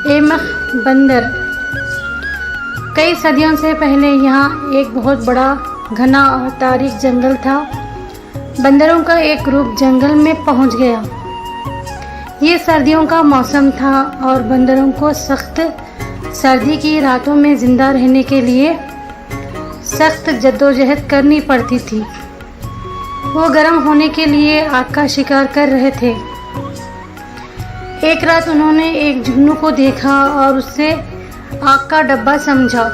ایمخ بندر۔ کئی صدیوں سے پہلے یہاں ایک بہت بڑا گھنا اور تاریک جنگل تھا۔ بندروں کا ایک گروپ جنگل میں پہنچ گیا۔ یہ سردیوں کا موسم تھا اور بندروں کو سخت سردی کی راتوں میں زندہ رہنے کے لیے سخت جدوجہد کرنی پڑتی تھی۔ وہ گرم ہونے کے لیے آگ کا شکار کر رہے تھے۔ ایک رات انہوں نے ایک جگنو کو دیکھا اور اس سے آگ کا ڈبہ سمجھا۔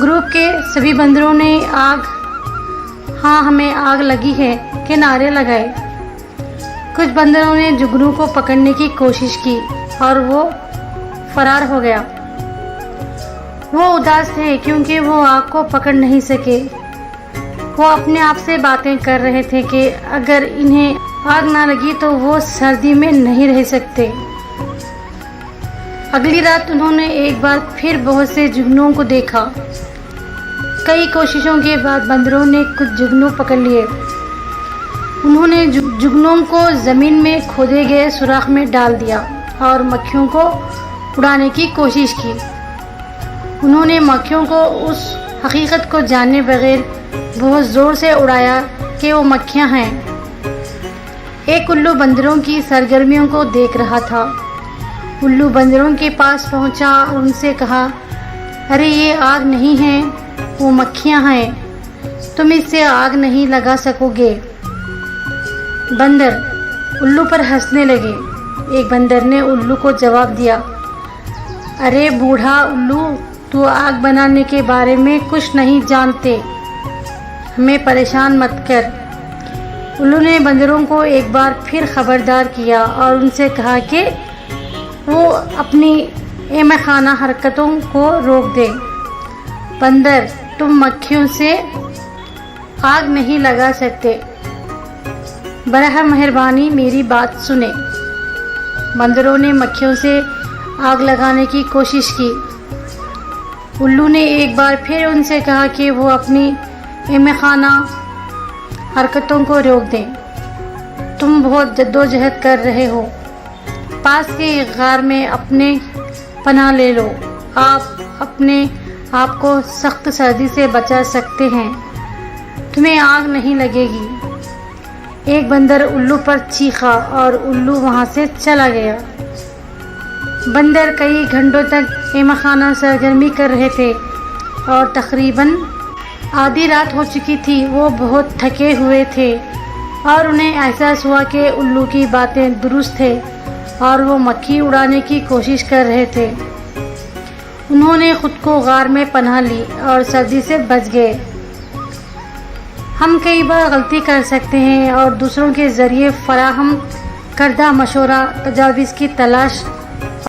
گروپ کے سبھی بندروں نے ہاں ہمیں آگ لگی ہے کے نعرے لگائے۔ کچھ بندروں نے جگنو کو پکڑنے کی کوشش کی اور وہ فرار ہو گیا۔ وہ اداس تھے کیونکہ وہ آگ کو پکڑ نہیں سکے۔ وہ اپنے آپ سے باتیں کر رہے تھے کہ اگر انہیں آگ نہ لگی تو وہ سردی میں نہیں رہ سکتے۔ اگلی رات انہوں نے ایک بار پھر بہت سے جگنوں کو دیکھا۔ کئی کوششوں کے بعد بندروں نے کچھ جگنو پکڑ لیے۔ انہوں نے جگنوں کو زمین میں کھودے گئے سوراخ میں ڈال دیا اور مکھیوں کو اڑانے کی کوشش کی۔ انہوں نے مکھیوں کو اس حقیقت کو جانے بغیر بہت زور سے اڑایا کہ وہ مکھیاں ہیں۔ ایک الو بندروں کی سرگرمیوں کو دیکھ رہا تھا۔ الو بندروں کے پاس پہنچا اور ان سے کہا، ارے یہ آگ نہیں ہے، وہ مکھیاں ہیں، تم اس سے آگ نہیں لگا سکو گے۔ بندر الو پر ہنسنے لگے۔ ایک بندر نے الو کو جواب دیا، ارے بوڑھا الو، تو آگ بنانے کے بارے میں کچھ نہیں جانتے، ہمیں پریشان مت کر۔ الو نے بندروں کو ایک بار پھر خبردار کیا اور ان سے کہا کہ وہ اپنی احمقانہ حرکتوں کو روک دیں۔ بندر، تم مکھیوں سے آگ نہیں لگا سکتے، براہ مہربانی میری بات سنیں۔ بندروں نے مکھیوں سے آگ لگانے کی کوشش کی۔ الو نے ایک بار پھر ان سے کہا کہ وہ اپنی احمقانہ حرکتوں کو روک دیں۔ تم بہت جدوجہد کر رہے ہو، پاس کے غار میں اپنے پناہ لے لو، آپ اپنے آپ کو سخت سردی سے بچا سکتے ہیں، تمہیں آگ نہیں لگے گی۔ ایک بندر الو پر چیخا اور الو وہاں سے چلا گیا۔ بندر کئی گھنٹوں تک احمقانہ سرگرمی کر رہے تھے اور تقریباً آدھی رات ہو چکی تھی۔ وہ بہت تھکے ہوئے تھے اور انہیں احساس ہوا کہ الو کی باتیں درست تھے اور وہ مکھی اڑانے کی کوشش کر رہے تھے۔ انہوں نے خود کو غار میں پناہ لی اور سردی سے بچ گئے۔ ہم کئی بار غلطی کر سکتے ہیں اور دوسروں کے ذریعے فراہم کردہ مشورہ تجاویز کی تلاش